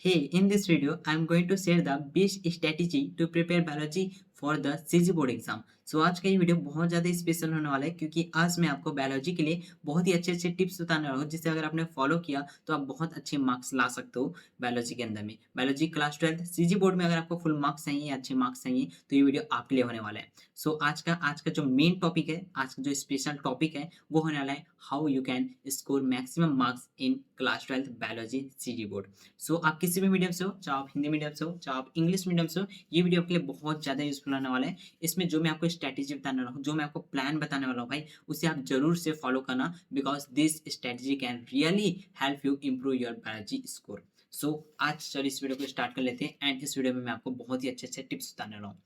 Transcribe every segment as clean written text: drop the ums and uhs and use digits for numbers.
Hey, in this video, I'm going to share the best strategy to prepare biology for the CG board exam. So आज का ये video बहुत ज़्यादा special होने वाला है क्योंकि आज मैं आपको बायोलॉजी के लिए बहुत ही अच्छे अच्छे टिप्स बताने वाला हूँ जिससे अगर आपने फॉलो किया तो आप बहुत अच्छे मार्क्स ला सकते हो बायोलॉजी के अंदर में। बायोलॉजी क्लास 12 सीजी बोर्ड में अगर आपको फुल मार्क्स चाहिए, अच्छे मार्क्स चाहिए तो ये वीडियो आपके लिए होने वाला है। सो आज का जो मेन टॉपिक है, आज का जो स्पेशल टॉपिक है वो होने वाला है how you can score maximum marks in class 12 biology CG board. So आप किसी भी मीडियम से हो, चाहे आप हिंदी मीडियम से हो, चाहे आप इंग्लिश मीडियम से हो, ये वीडियो आपके लिए बहुत ज़्यादा यूजफुल होने वाला है। इसमें जो मैं आपको स्ट्रैटेजी बताने वाला हूँ, जो मैं आपको प्लान बताने वाला हूँ भाई, उसे आप जरूर से फॉलो करना because this strategy can really help you improve your biology score. So आज चलिए इस वीडियो को स्टार्ट कर लेते हैं एंड इस वीडियो में मैं आपको बहुत ही अच्छे अच्छे टिप्स बताने वाला हूँ।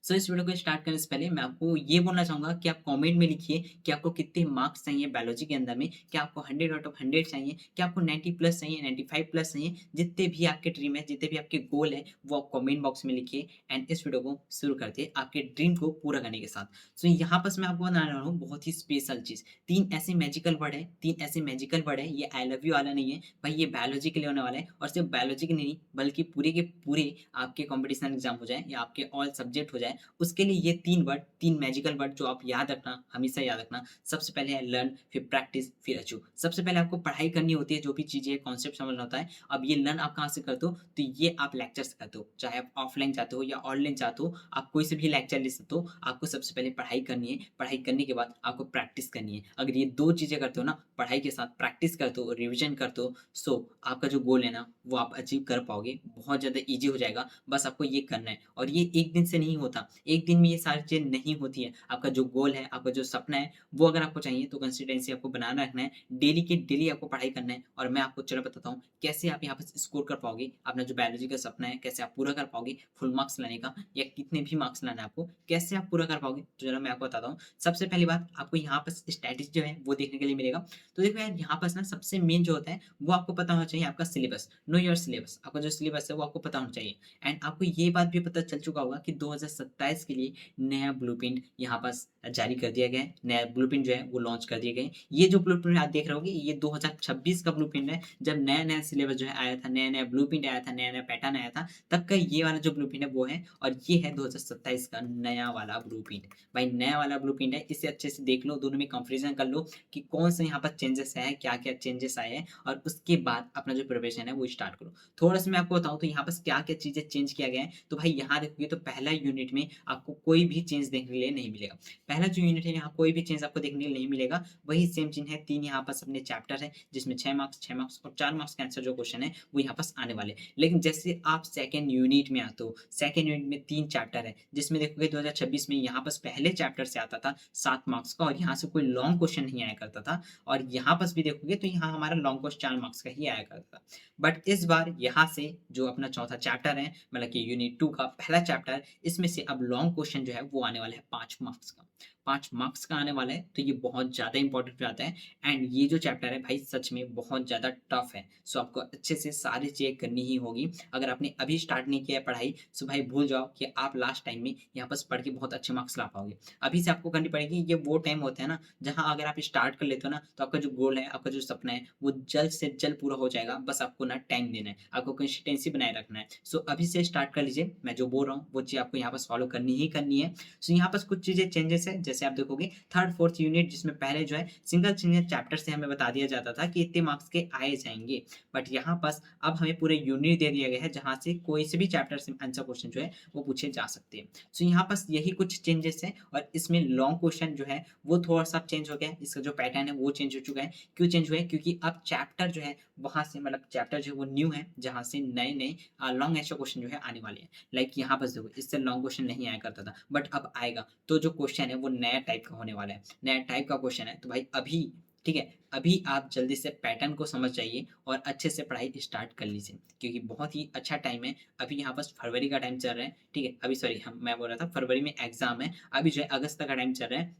सो इस वीडियो को स्टार्ट करने से पहले मैं आपको ये बोलना चाहूंगा कि आप कमेंट में लिखिए कि आपको कितने मार्क्स चाहिए बायोलॉजी के अंदर में। क्या आपको 100 आउट ऑफ 100 चाहिए, क्या आपको 90 प्लस चाहिए, 95 प्लस चाहिए। जितने भी आपके ड्रीम है, जितने भी आपके गोल है, वो आप कमेंट बॉक्स में लिखिए एंड इस वीडियो को शुरू करते हैं आपके ड्रीम को पूरा करने के साथ। सो यहाँ पर मैं आपको बताने वाला हूँ बहुत ही स्पेशल चीज। तीन ऐसे मैजिकल वर्ड है, तीन ऐसे मैजिकल वर्ड है। ये आई लव यू वाला नहीं है भाई, ये बायोलॉजी के लिए होने वाला है और सिर्फ बायोलॉजी के नहीं बल्कि पूरे के पूरे आपके कॉम्पिटिशन एग्जाम हो जाए या आपके ऑल सब्जेक्ट हो जाए, उसके लिए ये तीन वर्ड, तीन मैजिकल वर्ड जो आप याद रखना, हमेशा याद रखना। सबसे पहले है लर्न, फिर प्रैक्टिस, फिर अचीव। सबसे पहले आपको पढ़ाई करनी होती है, जो भी चीजें कॉन्सेप्ट समझना होता है। अब ये लर्न आप कहाँ से करते हो, तो ये आप लेक्चर से करते हो। चाहे आप ऑफलाइन चाहते हो या ऑनलाइन चाहते हो, आप कोई से भी लेक्चर ले सकते हो। आपको सबसे पहले पढ़ाई करनी है, पढ़ाई करने के बाद आपको प्रैक्टिस करनी है। अगर ये दो चीजें करते हो ना, पढ़ाई के साथ प्रैक्टिस करते हो, रिविजन करते हो, सो आपका जो गोल है ना वो आप अचीव कर पाओगे। बहुत ज्यादा ईजी हो जाएगा। बस आपको ये करना है और ये एक दिन से नहीं होता, एक दिन में ये सारी चीज़ें नहीं होती है। आपका जो गोल है, आपका जो सपना है, वो अगर आपको चाहिए तो कंसिस्टेंसी आपको बनाना रखना है। डेली के डेली आपको पढ़ाई करना है और मैं आपको चलो बताता हूँ कैसे आप यहाँ पर स्कोर कर पाओगे। अपना जो बायोलॉजी का सपना है कैसे आप पूरा कर पाओगे फुल मार्क्स लाने का, या कितने भी मार्क्स लाना है आपको, कैसे आप पूरा कर पाओगे, तो चलो मैं आपको बताता हूँ। सबसे पहली बात, आपको यहाँ पर स्टैटिस जो है वो देखने के लिए मिलेगा। तो देखो यार, यहाँ पर ना सबसे मेन जो होता है वो आपको पता होना चाहिए, आपका सिलेबस। नो योर सिलेबस, आपका जो सिलेबस है वो आपको पता होना चाहिए। एंड आपको ये बात भी पता चल चुका होगा कि 2027 के लिए नया ब्लूप्रिंट यहाँ पास जारी कर दिया गया है। नया ब्लूप्रिंट जो है वो लॉन्च कर दिए गए हैं। ये जो ब्लूप्रिंट आप देख रहे होगे ये 2026 का ब्लूप्रिंट है। जब नया नया सिलेबस जो है आया था, नया नया ब्लूप्रिंट आया था, नया नया पैटर्न आया था, तब का ये वाला जो ब्लूप्रिंट है वो है। और ये है 2027 का नया वाला ब्लूप्रिंट। भाई नया वाला ब्लूप्रिंट है, इसे अच्छे से देख लो, दोनों में कंपेरिजन कर लो कि कौन सा यहाँ पर चेंजेस आया है, क्या क्या चेंजेस आए हैं, और उसके बाद अपना जो प्रिपरेशन है वो स्टार्ट करो। थोड़ा सा मैं आपको बताऊं तो यहाँ पर क्या क्या चीजें चेंज किया गया है। तो भाई यहाँ देखोगे तो पहला यूनिट में आपको कोई भी चेंज देखने के लिए नहीं मिलेगा। पहला जो यूनिट है यहाँ कोई भी चेंज आपको देखने के लिए नहीं मिलेगा। वही सेम चीज है, तीन यहाँ पास अपने चैप्टर है जिसमें 6 मार्क्स, 6 मार्क्स और 4 मार्क्स का आंसर जो क्वेश्चन है वो यहाँ पास आने वाले। लेकिन जैसे आप सेकेंड यूनिट में आते हो, सेकेंड यूनिट में तीन चैप्टर है जिसमें देखोगे 2026 में यहाँ पास पहले चैप्टर से आता था 7 मार्क्स का और यहाँ से कोई लॉन्ग क्वेश्चन नहीं आया करता था। और यहाँ पास भी देखोगे तो यहाँ हमारा लॉन्ग क्वेश्चन 4 मार्क्स का ही आया करता था। बट इस बार यहाँ से जो अपना चौथा चैप्टर है, मतलब कि यूनिट 2 का पहला चैप्टर, इसमें से अब लॉन्ग क्वेश्चन जो है वो आने वाला है 5 मार्क्स का। 5 मार्क्स का आने वाला है, तो ये बहुत ज़्यादा इंपॉर्टेंट हो जाता है। एंड ये जो चैप्टर है भाई सच में बहुत ज़्यादा टफ है। सो आपको अच्छे से सारी चेक करनी ही होगी। अगर आपने अभी स्टार्ट नहीं किया है पढ़ाई, सो भाई भूल जाओ कि आप लास्ट टाइम में यहाँ पर पढ़ के बहुत अच्छे मार्क्स ला पाओगे। अभी से आपको करनी पड़ेगी। ये वो टाइम होता है ना जहाँ अगर आप स्टार्ट कर लेते हो ना तो आपका जो गोल है, आपका जो सपना है वो जल्द से जल्द पूरा हो जाएगा। बस आपको ना टाइम देना है, आपको कंसिस्टेंसी बनाए रखना है। सो अभी से स्टार्ट कर लीजिए। मैं जो बोल रहा हूँ वो चीज़ आपको यहाँ पर फॉलो करनी ही करनी है। सो यहाँ पर कुछ चीज़ें चेंजेस है, जैसे आप देखोगे थर्ड फोर्थ यूनिट जिसमें पहले जो है सिंगल सिंगल चैप्टर से हमें बता दिया जाता था कि इतने मार्क्स के आए जाएंगे। बट यहाँ पास अब हमें पूरे यूनिट दे दिया गया है जहाँ से कोई से भी चैप्टर से आंसर क्वेश्चन जो है वो पूछे जा सकते हैं। सो यहाँ पास यही कुछ चेंजेस है। और इसमें लॉन्ग क्वेश्चन जो है वो थोड़ा सा चेंज हो गया है, इसका जो पैटर्न है वो चेंज हो चुका है। क्यों चेंज हुआ है, क्योंकि अब चैप्टर जो है वहां से, मतलब चैप्टर जो है वो न्यू है जहाँ से नए नए लॉन्ग आंसर क्वेश्चन जो है आने वाले हैं। लाइक यहाँ पर देखो, इससे लॉन्ग क्वेश्चन नहीं आया करता था बट अब आएगा। तो जो क्वेश्चन है वो नया टाइप का होने वाला है, नया टाइप का क्वेश्चन है। तो भाई अभी ठीक है, अभी आप जल्दी से पैटर्न को समझ जाइए और अच्छे से पढ़ाई स्टार्ट कर लीजिए क्योंकि बहुत ही अच्छा टाइम है। अभी यहाँ बस फरवरी का टाइम चल रहा है, ठीक है, अभी सॉरी हम मैं बोल रहा था फरवरी में एग्जाम है, अभी जो है अगस्त का टाइम चल रहा है।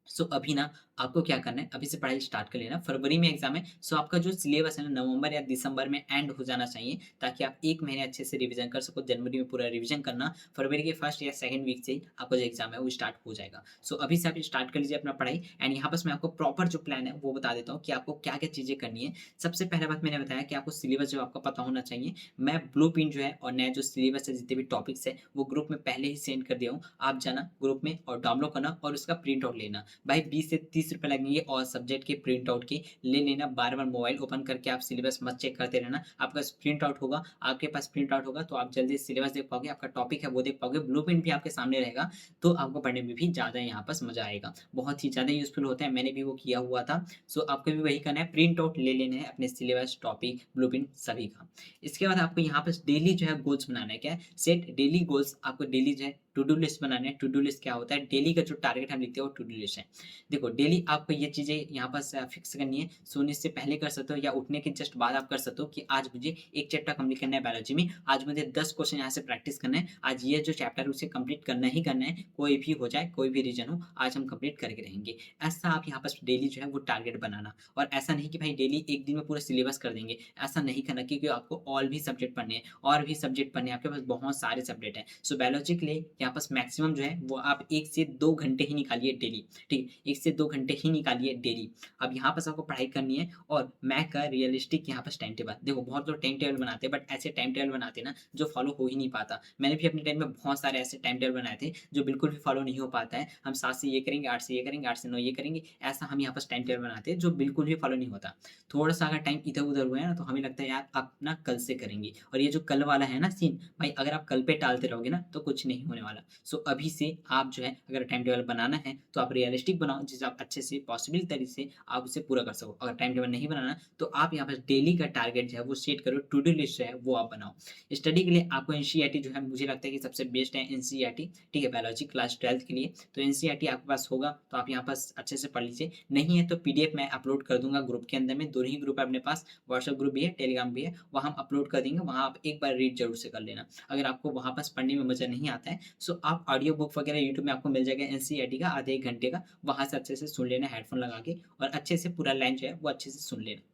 सो अभी ना आपको क्या करना है, अभी से पढ़ाई स्टार्ट कर लेना। फरवरी में एग्जाम है, सो आपका जो सिलेबस है ना नवंबर या दिसंबर में एंड हो जाना चाहिए, ताकि आप 1 महीने अच्छे से रिवीजन कर सको। जनवरी में पूरा रिवीजन करना, फरवरी के फर्स्ट या सेकंड वीक से ही आपका जो एग्जाम है वो स्टार्ट हो जाएगा। सो अभी से आप स्टार्ट कर लीजिए अपना पढ़ाई। एंड यहाँ बस मैं आपको प्रॉपर जो प्लान है वो बता देता हूँ कि आपको क्या क्या चीज़ें करनी है। सबसे पहले बात मैंने बताया कि आपको सिलेबस जो आपका पता होना चाहिए। मैं ब्लू प्रिंट जो है और नया जो सिलेबस है, जितने भी टॉपिक्स है वो ग्रुप में पहले ही सेंड कर दिया हूँ। आप जाना ग्रुप में और डाउनलोड करना और उसका प्रिंट आउट लेना। भाई 20 से 30 रुपए लगेंगे और सब्जेक्ट के प्रिंट आउट के ले लेना। बार बार मोबाइल ओपन करके आप सिलेबस मत चेक करते रहना। आपका प्रिंट आउट होगा, आपके पास प्रिंट आउट होगा तो आप जल्दी सिलेबस देख पाओगे, आपका टॉपिक है वो देख पाओगे, ब्लूप्रिंट भी आपके सामने रहेगा, तो आपको पढ़ने में भी ज़्यादा यहाँ पास मजा आएगा। बहुत ही ज़्यादा यूजफुल होता है, मैंने भी वो किया हुआ था। सो आपको भी वही करना है, प्रिंट आउट ले लेना है अपने सिलेबस, टॉपिक, ब्लूप्रिंट सभी का। इसके बाद आपको यहाँ पर डेली जो है गोल्स बनाना है। क्या है? Set daily goals. आपको डेली जो है टू डू लिस्ट बनाना है। टू डू लिस्ट क्या होता है? डेली का जो टारगेट हम लिखते हैं वो टू डू लिस्ट है। देखो डेली आपको ये चीज़ें यहाँ पर फिक्स करनी है। सोने से पहले कर सकते हो या उठने के जस्ट बाद आप कर सकते हो कि आज मुझे एक चैप्टर कंप्लीट करना है बायोलॉजी में, आज मुझे 10 क्वेश्चन यहाँ से प्रैक्टिस करना है, आज ये जो चैप्टर है उसे कंप्लीट करना ही करना है, कोई भी हो जाए, कोई भी रीजन हो, आज हम कंप्लीट करके रहेंगे। ऐसा आप यहाँ पर डेली जो है वो टारगेट बनाना। और ऐसा नहीं कि भाई डेली एक दिन में पूरा सिलेबस कर देंगे, ऐसा नहीं करना, क्योंकि आपको और भी सब्जेक्ट पढ़ने हैं, और भी सब्जेक्ट पढ़ने हैं, आपके पास बहुत सारे सब्जेक्ट हैं। सो बायोलॉजी के लिए यहाँ पर मैक्सिमम जो है वो आप 1 से 2 घंटे ही निकालिए डेली। ठीक है? 1 से 2 घंटे ही निकालिए डेली। अब यहाँ पास आपको पढ़ाई करनी है और मैं का रियलिस्टिक यहाँ पास टाइम टेबल। देखो बहुत लोग टाइम टेबल बनाते हैं, बट ऐसे टाइम टेबल बनाते हैं ना जो फॉलो हो ही नहीं पाता। मैंने भी अपने टाइम में बहुत सारे ऐसे टाइम टेबल बनाए थे जो बिल्कुल भी फॉलो नहीं हो पाता है। हम 7 से ये करेंगे, 8 से ये करेंगे, 8 से 9 ये करेंगे, ऐसा हम यहाँ पास टाइम टेबल बनाते हैं जो बिल्कुल भी फॉलो नहीं होता। थोड़ा सा अगर टाइम इधर उधर हुआ है ना तो हमें लगता है यार आप ना कल से करेंगे, और ये जो कल वाला है ना सीन, भाई अगर आप कल पे टालते रहोगे ना तो कुछ नहीं होने वाला। सो अभी से आप जो है अगर टाइम टेबल बनाना है तो आप रियलिस्टिक बनाओ, जिससे आप अच्छे से पॉसिबल तरीके से आप उसे पूरा कर सको। अगर टाइम टेबल नहीं बनाना तो आप यहाँ पर डेली का टारगेट जो है वो सेट करो, टू डू लिस्ट जो है वो आप बनाओ। स्टडी के लिए आपको एनसीईआरटी जो है मुझे लगता है कि सबसे बेस्ट है एनसीईआरटी। ठीक है? बायोलॉजी क्लास 12 के लिए तो एनसीईआरटी आपके पास होगा तो आप यहाँ पास अच्छे से पढ़ लीजिए। नहीं है तो पीडीएफ मैं अपलोड कर दूंगा ग्रुप के अंदर में। दोनों ही ग्रुप है अपने पास, व्हाट्सएप ग्रुप भी है, टेलीग्राम भी है, वहाँ हम अपलोड कर देंगे, वहाँ आप एक बार रीड जरूर से कर लेना। अगर आपको वहाँ पास पढ़ने में मजा नहीं आता है सो आप ऑडियो बुक वगैरह यूट्यूब में आपको मिल जाएगा एनसीईआरटी का, आधे 1 घंटे का, वहाँ से अच्छे से सुन लेना हेडफोन लगा के, और अच्छे से पूरा लाइन जो है वो अच्छे से सुन लेना।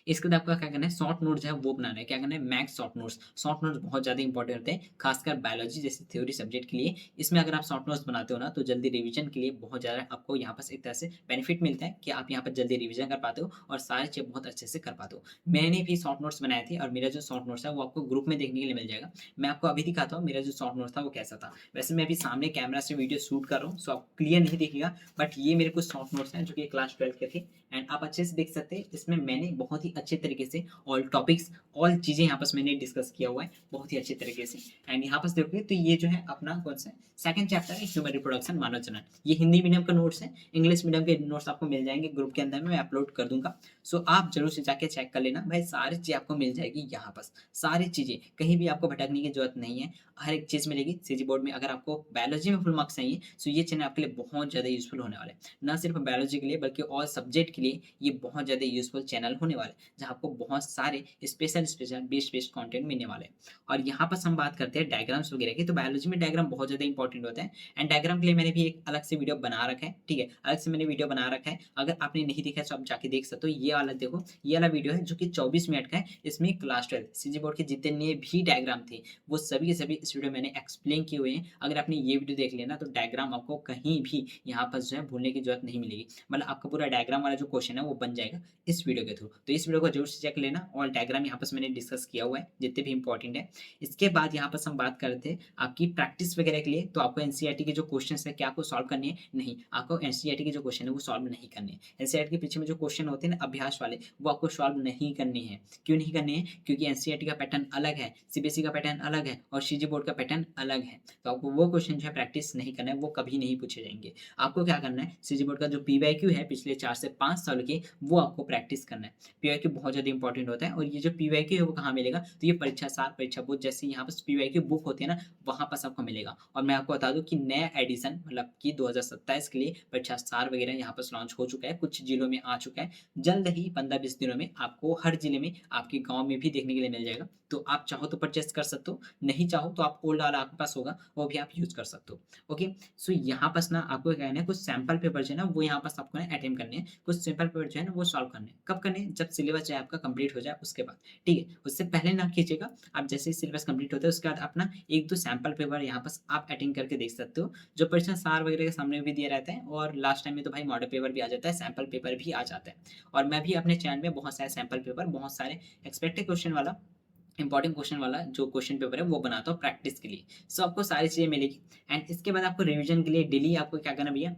इसके बाद आपका क्या करना है, शॉर्ट नोट जो है वो बनाना है। क्या करना है? Max short notes. Short notes बहुत ज़्यादा इंपॉर्टेंट होते हैं, खासकर बायोलॉजी जैसे थ्योरी सब्जेक्ट के लिए। इसमें अगर आप शॉर्ट नोट्स बनाते हो ना तो जल्दी रिवीजन के लिए बहुत ज़्यादा आपको यहाँ पर एक तरह से बेनिफिट मिलता है कि आप यहाँ पर जल्दी रिवीजन कर पाते हो और सारे चीज़ बहुत अच्छे से कर पाते हो। मैंने भी शॉर्ट नोट्स बनाए थे और मेरा जो शॉर्ट नोट्स है वो आपको ग्रुप में देखने के लिए मिल जाएगा। मैं आपको अभी दिखाता हूँ मेरा जो शॉर्ट नोट्स था वो कैसा था। वैसे मैं अभी सामने कैमरा से वीडियो शूट कर रहा हूँ सो आप क्लियर नहीं दिखेगा, बट ये मेरे कुछ शॉर्ट नोट्स हैं जो कि क्लास 12 के थे। एंड आप अच्छे से देख सकते हैं इसमें मैंने बहुत ही अच्छे तरीके से ऑल टॉपिक्स, ऑल चीज़ें यहाँ पर मैंने डिस्कस किया हुआ है बहुत ही अच्छे तरीके से। एंड यहाँ पर देखोगे तो ये जो है अपना कौन सा सेकंड चैप्टर है, ह्यूमन रिप्रोडक्शन, मानव जनन। ये हिंदी मीडियम का नोट्स है, इंग्लिश मीडियम के नोट्स आपको मिल जाएंगे ग्रुप के अंदर में, मैं अपलोड कर दूंगा। सो आप जरूर से जाके चेक कर लेना भाई, सारी चीज़ आपको मिल जाएगी यहाँ पर। सारी चीज़ें, कहीं भी आपको भटकने की जरूरत नहीं है, हर एक चीज़ मिलेगी सीजी बोर्ड में। अगर आपको बायोलॉजी में फुल मार्क्स चाहिए सो ये चैनल आपके लिए बहुत ज़्यादा यूजफुल होने वाला है। ना सिर्फ बायोलॉजी के लिए बल्कि ऑल सब्जेक्ट के लिए ये बहुत ज़्यादा यूजफुल चैनल होने वाला है, जहाँ आपको बहुत सारे स्पेशल बेस्ट कंटेंट मिलने वाले हैं। और यहाँ पर हम बात करते हैं डायग्राम्स वगैरह की, तो बायोलॉजी में डायग्राम बहुत ज़्यादा इंपॉर्टेंट होता है। एंड डायग्राम के लिए मैंने भी एक अलग से वीडियो बना रखा है। ठीक है? अलग से मैंने वीडियो बना रखा है, अगर आपने नहीं देखा है तो आप जाके देख सकते हो। ये वाला देखो, ये वाला वीडियो है जो कि 24 मिनट का है। इसमें क्लास 12 सीजी बोर्ड के जितने भी डायग्राम थे वो सभी के सभी इस वीडियो में मैंने एक्सप्लेन किए हुए हैं। अगर आपने ये वीडियो देख लिया ना तो डायग्राम आपको कहीं भी यहाँ पर जो है भूलने की जरूरत नहीं मिलेगी। मतलब आपका पूरा डायग्राम वाला जो क्वेश्चन है वो बन जाएगा इस वीडियो के थ्रू। तो इस वीडियो को जरूर से चेक लेना, और डायग्राम यहाँ पर मैंने डिस्कस किया हुआ है जितने भी इंपॉर्टेंट है। इसके बाद यहाँ पर हम बात करते हैं आपकी प्रैक्टिस वगैरह के लिए, तो आपको एनसीईआरटी के जो क्वेश्चन है क्या आपको सॉल्व करनी है? नहीं, आपको एनसीईआरटी के जो क्वेश्चन है वो सॉल्व नहीं करने हैं। एनसीईआरटी के पीछे में जो क्वेश्चन होते हैं ना अभ्यास वाले, वो आपको सॉल्व नहीं करने हैं। क्यों नहीं करने हैं? क्योंकि एनसीईआरटी का पैटर्न अलग है, सीबीएसई का पैटर्न अलग है और सीजी बोर्ड का पैटर्न अलग है। तो आपको वो क्वेश्चन जो है प्रैक्टिस नहीं करना है, वो कभी नहीं पूछे जाएंगे। आपको क्या करना है, सीजी बोर्ड का जो पीवाईक्यू है पिछले 4 से 5 साल के, वो आपको प्रैक्टिस करना है। पीवाईक्यू बहुत ज़्यादा इंपॉर्टेंट होता है, और ये जो पीवाईक्यू है वो कहाँ मिलेगा? तो ये परीक्षा सार, परीक्षा बोध जैसे यहाँ पर पीवाईक्यू बुक होती है ना, वहाँ पर आपको मिलेगा। और मैं आपको बता दूं कि नया एडिशन मतलब कि 2027 के लिए परीक्षा सार वगैरह यहाँ पर लॉन्च हो चुका है, कुछ जिलों में आ चुका है। जल्द ही 15-20 दिनों में आपको हर जिले में, आपके गाँव में भी देखने के लिए मिल जाएगा। तो आप चाहो तो परचेस कर सकते हो, नहीं चाहो तो आप ओल्ड वाला आपके पास होगा वो भी आप यूज़ कर सकते हो। ओके, सो यहाँ पास ना आपको क्या कहना है, कुछ सैंपल पेपर जो है ना वो यहाँ पास आपको ना अटेम्प्ट करने हैं, कुछ सैंपल पेपर जो है ना वो सॉल्व करने हैं। कब करने हैं? जब सिलेबस जो है आपका कंप्लीट हो जाए उसके बाद, ठीक है? उससे पहले ना कीजिएगा, आप जैसे ही सिलेबस कंप्लीट होता है उसके बाद आप ना 1-2 सैंपल पेपर यहाँ पास आप अटेम्प्ट करके देख सकते हो, जो परीक्षा सार वगैरह के सामने भी दिया रहता है और लास्ट टाइम में तो भाई मॉडल पेपर भी आ जाता है, सैंपल पेपर भी आ जाता है। और मैं भी अपने चैनल में बहुत सारे सैंपल पेपर, बहुत सारे एक्सपेक्टेड क्वेश्चन वाला, इंपॉर्टेंट क्वेश्चन वाला जो क्वेश्चन पेपर है वो बनाता हूँ प्रैक्टिस के लिए। सो आपको सारी चीज़ें मिलेगी एंड इसके बाद आपको रिवीजन के लिए डेली आपको क्या करना है भैया,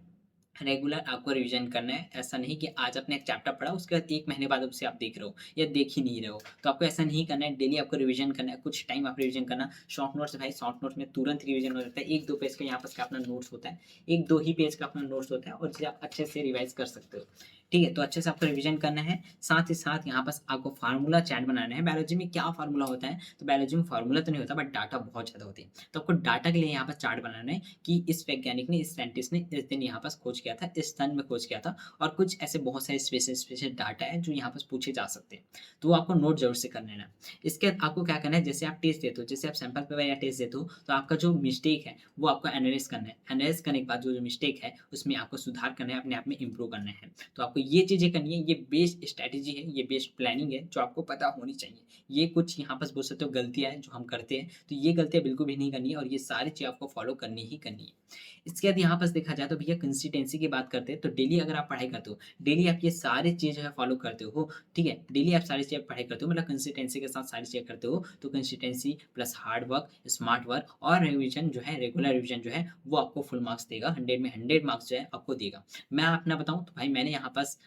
रेगुलर आपको रिवीजन करना है। ऐसा नहीं कि आज आपने एक चैप्टर पढ़ा उसके बाद 1 महीने बाद उसे आप देख रहे हो या देख ही नहीं रहे हो। तो आपको ऐसा नहीं करना है, डेली आपको रिवीजन करना है, कुछ टाइम आप रिवीजन करना। शॉर्ट नोट्स भाई, शॉर्ट नोट्स में तुरंत रिवीजन हो जाता है। 1-2 पेज का यहाँ पास का अपना नोट्स होता है, 1-2 ही पेज का अपना नोट्स होता है और जिसे आप अच्छे से रिवाइज़ कर सकते हो। ठीक है? तो अच्छे से आपको रिवीजन करना है। साथ ही साथ यहाँ पास आपको फार्मूला चार्ट बनाना है। बायोलॉजी में क्या फार्मूला होता है? तो बायोलॉजी में फार्मूला तो नहीं होता बट डाटा बहुत ज़्यादा होती है। तो आपको डाटा के लिए यहाँ पर चार्ट बनाना है कि इस वैज्ञानिक ने, इस साइंटिस्ट ने इस दिन यहाँ पास खोज किया था, इस सन में खोज किया था और कुछ ऐसे बहुत सारे स्पेशल डाटा है जो यहाँ पास पूछे जा सकते हैं। तो वो आपको नोट ज़रूर से कर लेना है। इसके बाद आपको क्या करना है, जैसे आप टेस्ट देते हो, जैसे आप सैंपल पेपर या टेस्ट देते हो, तो आपका जो मिस्टेक है वो आपको एनालाइज़ करना है। एनालाइज़ करने के बाद जो मिस्टेक है उसमें आपको सुधार करना है, अपने आप में इम्प्रूव करना है। तो आपको ये चीज़ें करनी है, ये बेस्ड स्ट्रैटेजी है, ये बेस्ड प्लानिंग है जो आपको पता होनी चाहिए। ये कुछ यहाँ पास बोल सकते हो गलतियाँ हैं जो हम करते हैं, तो ये गलतियाँ बिल्कुल भी नहीं करनी है और ये सारी चीज़ आपको फॉलो करनी ही करनी है। इसके बाद यहाँ पास देखा जाए तो भैया कंसिस्टेंसी की बात करते हैं, तो डेली अगर आप पढ़ाई करते हो, डेली आप ये सारी चीज़ जो है फॉलो करते हो, ठीक है? डेली आप सारी चीज़ें पढ़ाई करते हो, मतलब कंसिस्टेंसी के साथ सारी चीज़ें करते हो, तो consistency plus hard work, smart work और रिवीजन जो है, रेगुलर रिवीजन जो है, वो आपको फुल मार्क्स देगा, 100 में 100 मार्क्स जो है आपको देगा। मैं अपना बताऊँ तो भाई मैंने यहाँ पास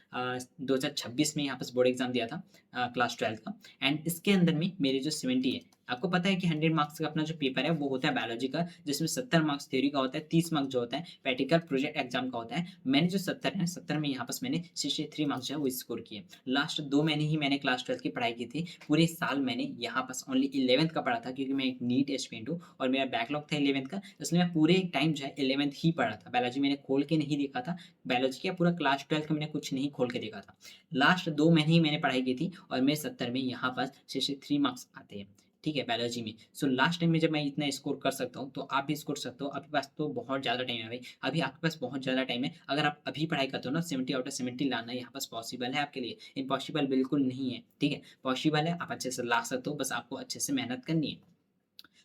2026 में यहाँ पास बोर्ड एग्ज़ाम दिया था क्लास 12 का एंड इसके अंदर में मेरे जो 70 है, आपको पता है कि 100 मार्क्स का अपना जो पेपर है वो होता है बायोलॉजी का, जिसमें 70 मार्क्स थ्योरी का होता है, 30 मार्क्स जो होता है प्रैक्टिकल प्रोजेक्ट एग्जाम का होता है। मैंने जो 70 है, 70 में यहाँ पास मैंने 63 मार्क्स जो है वो स्कोर किए। लास्ट 2 महीने ही मैंने क्लास 12 की पढ़ाई की थी। पूरे साल मैंने यहाँ पास ओनली 11th का पढ़ा था क्योंकि मैं एक नीट एस्पिरेंट हूँ और मेरा बैकलॉग था 11th का, इसलिए मैं पूरे टाइम जो है 11th ही पढ़ा था। बायोलॉजी मैंने खोल के नहीं देखा था। बायोलॉजी क्या पूरा क्लास 12 का मैंने कुछ नहीं खोल के देखा था। लास्ट 2 महीने ही मैंने पढ़ाई की थी और मेरे 70 में यहाँ पास 63 मार्क्स आते हैं। ठीक है, बायोलॉजी में। सो लास्ट टाइम में जब मैं इतना स्कोर कर सकता हूँ, तो आप भी स्कोर सकते हो। आपके पास तो बहुत ज़्यादा टाइम है भाई। अभी आपके पास बहुत ज़्यादा टाइम है। अगर आप अभी पढ़ाई करते हो ना, 70 आउट ऑफ 70 लाना यहाँ पास पॉसिबल है आपके लिए। इम्पॉसिबल बिल्कुल नहीं है, ठीक है? पॉसिबल है, आप अच्छे से ला सकते हो, बस आपको अच्छे से मेहनत करनी है।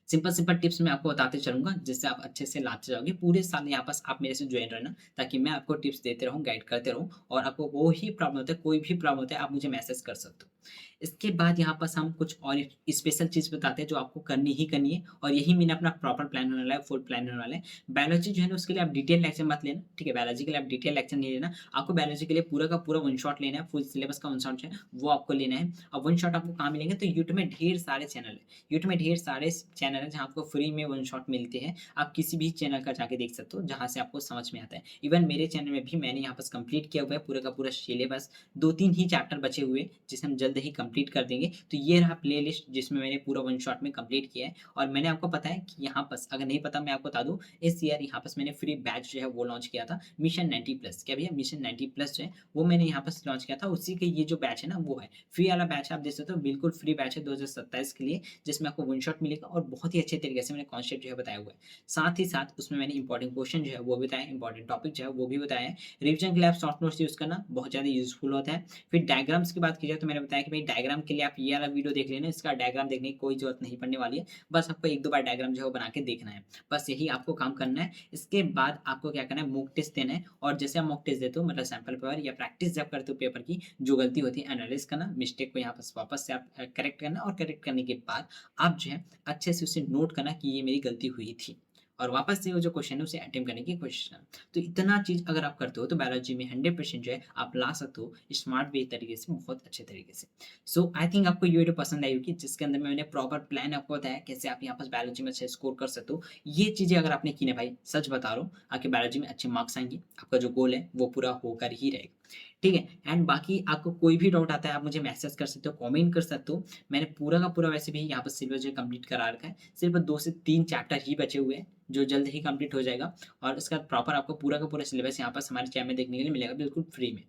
सिंपल सिंपल टिप्स मैं आपको बताते चलूँगा, जिससे आप अच्छे से लाते जाओगे। पूरे साल यहाँ पास आप मेरे से जॉइन रहना, ताकि मैं आपको टिप्स देते रहूँ, गाइड करते रहूँ और आपको वो ही प्रॉब्लम होता है, कोई भी प्रॉब्लम होता है, आप मुझे मैसेज कर सकते हो। इसके बाद यहाँ पास हम कुछ और स्पेशल चीज़ बताते हैं जो आपको करनी ही करनी है और यही मैंने अपना प्रॉपर प्लान होने वाला है, फुल प्लान होने वाला है। बायोलॉजी जो है ना उसके लिए आप डिटेल लेक्चर मत लेना, ठीक है? बायोलॉजी के लिए आप डिटेल लेक्चर नहीं लेना। आपको बायोलॉजी के लिए पूरा का पूरा वन शॉट लेना है, फुल सिलेबस का वन शॉट जो है वो आपको लेना है। और वन शॉट आपको कहाँ मिलेंगे? तो यूट्यूब में ढेर सारे चैनल है। यूट्यूब में ढेर सारे चैनल हैं जहाँ आपको फ्री में वन शॉट मिलते हैं। आप किसी भी चैनल का जाके देख सकते हो जहाँ से आपको समझ में आता है। इवन मेरे चैनल में भी मैंने यहाँ पास कंप्लीट किया हुआ है पूरा का पूरा सिलेबस। 2-3 ही चैप्टर बचे हुए हैं जिसे हम जल्द ही कंप्लीट कर देंगे। तो ये रहा प्लेलिस्ट जिसमें मैंने पूरा वन शॉट में कंप्लीट किया है और मैंने आपको पता है कि यहाँ पास अगर नहीं पता मैं आपको बता दूँ, इस ईयर यहाँ पास मैंने फ्री बैच जो है वो लॉन्च किया था, मिशन 90 प्लस। क्या भैया? मिशन 90 प्लस जो है वो मैंने यहाँ पास लॉन्च किया था। उसी के ये जो बैच है ना वो है फ्री वाला बैच, आप देख सकते हो बिल्कुल फ्री बैच है 2027 के लिए, जिसमें आपको वन शॉट मिलेगा और बहुत ही अच्छे तरीके से मैंने कॉन्सेप्ट जो है बताया हुआ है। साथ ही साथ उसमें मैंने इंपॉर्टेंट क्वेश्चन जो है वो भी बताया, इंपॉर्टेंट टॉपिक जो है वो भी बताया है। रिवीजन के लिए आप शॉर्ट नोट्स यूज़ करना बहुत ज़्यादा यूज़फुल होता है। फिर डायग्राम्स की बात की जाए तो मैंने बताया कि भाई डायग्राम के लिए आप ये वाला वीडियो देख लेना, इसका डायग्राम देखने की कोई ज़रूरत नहीं पड़ने वाली है। बस आपको 1-2 बार डायग्राम जो है वो बना के देखना है। बस यही आपको काम करना है। इसके बाद आपको क्या करना है, मॉक टेस्ट देना है और जैसे आप मॉक टेस्ट देते हो मतलब सैंपल पेपर या प्रैक्टिस जब करते हो पेपर की, जो गलती होती है एनालाइज़ करना, मिस्टेक को यहाँ पास वापस से आप करेक्ट करना और करेक्ट करने के बाद आप जो है अच्छे से उसे नोट करना कि ये मेरी गलती हुई थी और वापस से वो जो क्वेश्चन है उसे अटेम्प्ट करने की कोशिश करना। तो इतना चीज़ अगर आप करते हो तो बायोलॉजी में 100% जो है आप ला सकते हो स्मार्ट वे तरीके से, बहुत अच्छे तरीके से। सो आई थिंक आपको ये वीडियो पसंद आई होगी जिसके अंदर मैंने प्रॉपर प्लान आपको बताया कैसे आप यहाँ पास बायोलॉजी में अच्छे स्कोर कर सकते हो। ये चीज़ें अगर आपने की ना भाई, सच बता रहा हूँ, आपके बायोलॉजी में अच्छे मार्क्स आएँगे, आपका जो गोल है वो पूरा होकर ही रहेगा। ठीक है? एंड बाकी आपको कोई भी डाउट आता है आप मुझे मैसेज कर सकते हो, कमेंट कर सकते हो। मैंने पूरा का पूरा वैसे भी यहाँ पर सिलेबस जो है कंप्लीट करा रखा है। सिर्फ 2 से 3 चैप्टर ही बचे हुए हैं, जो जल्द ही कंप्लीट हो जाएगा और उसका प्रॉपर आपको पूरा का पूरा सिलेबस यहाँ पास हमारे चैनल में देखने के लिए मिलेगा बिल्कुल फ्री में।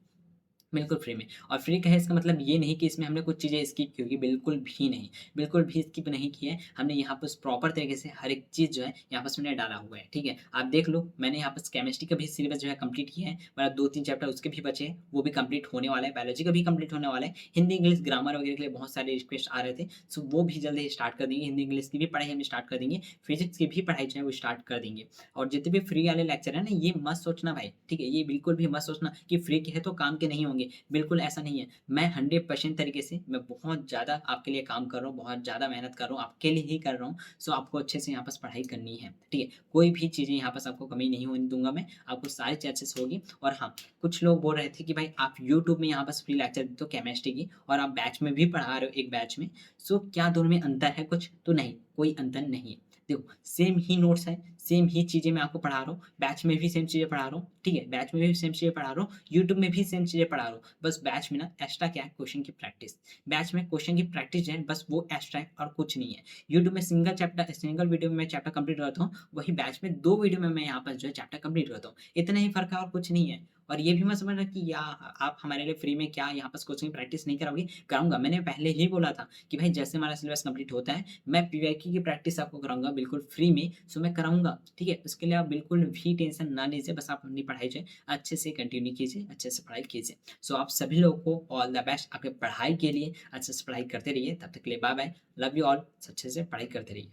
बिल्कुल फ्री में। और फ्री का है इसका मतलब ये नहीं कि इसमें हमने कुछ चीज़ें स्किप की होगी, बिल्कुल भी नहीं। बिल्कुल भी स्किप नहीं की है। हमने यहाँ पर प्रॉपर तरीके से हर एक चीज़ जो है यहाँ पास मैंने डाला हुआ है, ठीक है? आप देख लो, मैंने यहाँ पास केमिस्ट्री का भी सिलेबस जो है कंप्लीट किया है। मतलब 2-3 चैप्टर उसके भी बचे हैं, वो भी कंप्लीट होने वाला है। बायोलॉजी का भी कंप्लीट होने वाला है। हिंदी, इंग्लिश, ग्रामर वगैरह के लिए बहुत सारे रिक्वेस्ट आ रहे थे, सो वो भी जल्द ही स्टार्ट कर देंगे। हिंदी, इंग्लिश की भी पढ़ाई हम स्टार्ट कर देंगे। फिजिक्स की भी पढ़ाई जो है वो स्टार्ट कर देंगे। और जितने भी फ्री वाले लेक्चर है ना, ये मत सोचना भाई, ठीक है? ये बिल्कुल भी मत सोचना कि फ्री के है तो काम के नहीं होंगे। बिल्कुल ऐसा नहीं है। मैं 100% तरीके से मैं बहुत ज़्यादा आपके लिए काम कर रहा हूँ, बहुत ज़्यादा मेहनत कर रहा हूँ, आपके लिए ही कर रहा हूँ। सो आपको अच्छे से यहाँ पास पढ़ाई करनी है, ठीक है? कोई भी चीज़ें यहाँ पास आपको कमी नहीं होने दूँगा मैं, आपको सारी चीज़ अच्छे से होगी। और हाँ, कुछ लोग बोल रहे थे कि भाई आप यूट्यूब में यहाँ पास फ्री लेक्चर देते हो केमिस्ट्री की और आप बैच में भी पढ़ा रहे हो एक बैच में, सो क्या दोनों में अंतर है कुछ? तो नहीं, कोई अंतर नहीं है। देखो, सेम ही नोट्स है, सेम ही चीज़ें मैं आपको पढ़ा रहा हूँ, बैच में भी सेम चीज़ें पढ़ा रहा हूँ, ठीक है? बैच में भी सेम चीज़ें पढ़ा रहा हूँ, यूट्यूब में भी सेम चीज़ें पढ़ा रहा हूँ। बस बैच में ना एक्स्ट्रा क्या है, क्वेश्चन की प्रैक्टिस। बैच में क्वेश्चन की प्रैक्टिस जो है बस वो एक्स्ट्रा है और कुछ नहीं है। यूट्यूब में सिंगल वीडियो में मैं चैप्टर कंप्लीट करता हूँ, वहीं बैच में 2 वीडियो में मैं यहाँ पर जो है चैप्टर कंप्लीट करता हूँ। इतना ही फ़र्क है और कुछ नहीं है। और ये भी मत समझना कि या आप हमारे लिए फ्री में क्या यहाँ पास कोचिंग की प्रैक्टिस नहीं कराओगे, कराऊँगा। मैंने पहले ही बोला था कि भाई जैसे हमारा सिलेबस कंप्लीट होता है, मैं पीवाईक्यू की प्रैक्टिस आपको कराऊँगा बिल्कुल फ्री में, सो मैं कराऊँगा, ठीक है? उसके लिए आप बिल्कुल भी टेंशन ना लीजिए, बस आप अपनी पढ़ाई जो है अच्छे से कंटिन्यू कीजिए, अच्छे से पढ़ाई कीजिए। सो आप सभी लोगों को ऑल द बेस्ट आपके पढ़ाई के लिए। अच्छे से पढ़ाई करते रहिए। तब तक के लिए bye bye. Love you all. अच्छे से पढ़ाई करते रहिए।